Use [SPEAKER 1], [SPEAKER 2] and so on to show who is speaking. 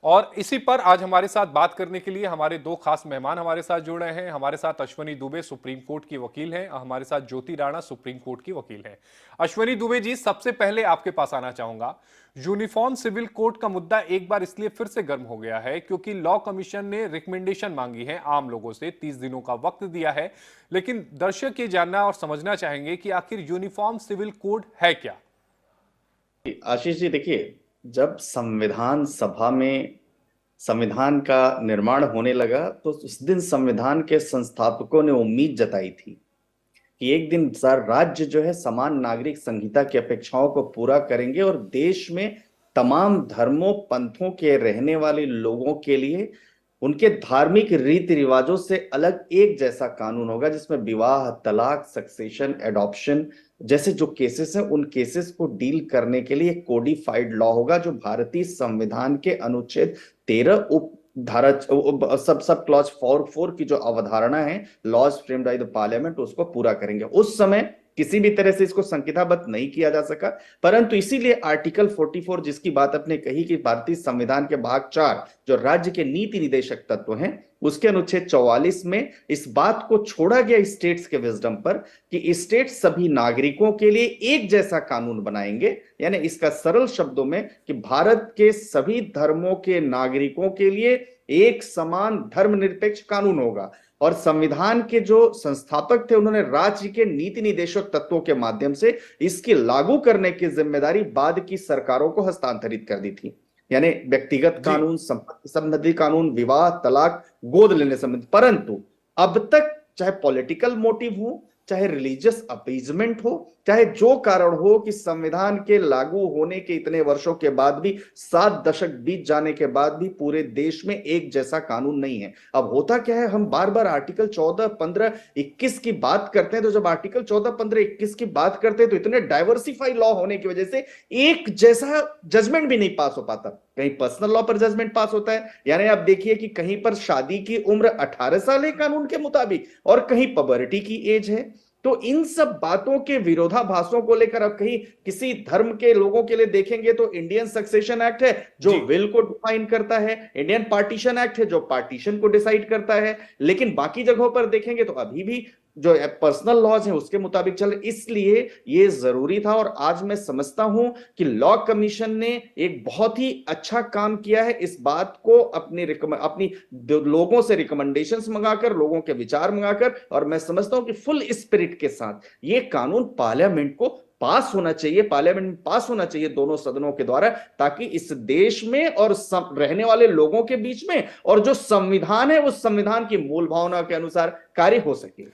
[SPEAKER 1] और इसी पर आज हमारे साथ बात करने के लिए हमारे दो खास मेहमान हमारे साथ जुड़ रहे हैं। हमारे साथ अश्वनी दुबे सुप्रीम कोर्ट की वकील हैं और हमारे साथ ज्योति राणा सुप्रीम कोर्ट की वकील हैं। अश्वनी दुबे जी, सबसे पहले आपके पास आना चाहूंगा। यूनिफॉर्म सिविल कोड का मुद्दा एक बार इसलिए फिर से गर्म हो गया है क्योंकि लॉ कमीशन ने रिकमेंडेशन मांगी है आम लोगों से, 30 दिनों का वक्त दिया है। लेकिन दर्शक ये जानना और समझना चाहेंगे कि आखिर यूनिफॉर्म सिविल कोड है क्या।
[SPEAKER 2] आशीष जी, देखिए, जब संविधान सभा में संविधान का निर्माण होने लगा तो उस दिन संविधान के संस्थापकों ने उम्मीद जताई थी कि एक दिन सार राज्य जो है समान नागरिक संहिता की अपेक्षाओं को पूरा करेंगे और देश में तमाम धर्मों पंथों के रहने वाले लोगों के लिए उनके धार्मिक रीति रिवाजों से अलग एक जैसा कानून होगा, जिसमें विवाह, तलाक, सक्सेशन, एडॉप्शन जैसे जो केसेस हैं उन केसेस को डील करने के लिए कोडिफाइड लॉ होगा, जो भारतीय संविधान के अनुच्छेद 13 उप धारा सब सब क्लॉज 4 की जो अवधारणा है, laws framed by the parliament, उसको पूरा करेंगे। उस समय किसी भी तरह से इसको संहिताबद्ध नहीं किया जा सका, परंतु इसीलिए आर्टिकल 44 जिसकी बात आपने कही कि भारतीय संविधान के भाग 4 जो राज्य के नीति निदेशक तत्व हैं, उसके अनुच्छेद 44 में इस बात को छोड़ा गया स्टेट्स के विजडम पर कि स्टेट सभी नागरिकों के लिए एक जैसा कानून बनाएंगे। यानी इसका सरल शब्दों में कि भारत के सभी धर्मों के नागरिकों के लिए एक समान धर्मनिरपेक्ष कानून होगा। और संविधान के जो संस्थापक थे उन्होंने राज्य के नीति निदेशक तत्वों के माध्यम से इसकी लागू करने की जिम्मेदारी बाद की सरकारों को हस्तांतरित कर दी थी। यानी व्यक्तिगत
[SPEAKER 1] जी।
[SPEAKER 2] कानून, संपत्ति संबंधी कानून, विवाह, तलाक, गोद लेने संबंधी। परंतु अब तक चाहे पॉलिटिकल मोटिव हो, चाहे रिलीजियस अपीजमेंट हो, चाहे जो कारण हो कि संविधान के लागू होने के इतने वर्षों के बाद भी, 7 दशक बीत जाने के बाद भी पूरे देश में एक जैसा कानून नहीं है। अब होता क्या है, हम बार बार आर्टिकल 14, 15, 21 की बात करते हैं, तो जब आर्टिकल 14, 15, 21 की बात करते हैं तो इतने डाइवर्सिफाई लॉ होने की वजह से एक जैसा जजमेंट भी नहीं पास हो पाता। कहीं पर्सनल लॉ पर जजमेंट पास होता है, यानी आप देखिए कि कहीं पर शादी की उम्र 18 साल है कानून के मुताबिक और कहीं पबर्टी की एज है। तो इन सब बातों के विरोधाभासों को लेकर अब कहीं किसी धर्म के लोगों के लिए देखेंगे तो इंडियन सक्सेशन एक्ट है जो
[SPEAKER 1] जी।
[SPEAKER 2] विल को डिफाइन करता है, इंडियन पार्टीशन एक्ट है जो पार्टीशन को डिसाइड करता है, लेकिन बाकी जगहों पर देखेंगे तो अभी भी जो पर्सनल लॉज हैं उसके मुताबिक चल। इसलिए ये जरूरी था और आज मैं समझता हूं कि लॉ कमीशन ने एक बहुत ही अच्छा काम किया है, इस बात को अपनी लोगों से रिकमेंडेशंस मंगाकर, लोगों के विचार मंगाकर, और मैं समझता हूं कि फुल स्पिरिट के साथ ये कानून पार्लियामेंट को पास होना चाहिए, पार्लियामेंट में पास होना चाहिए दोनों सदनों के द्वारा, ताकि इस देश में और रहने वाले लोगों के बीच में और जो संविधान है उस संविधान की मूल भावना के अनुसार कार्य हो सके।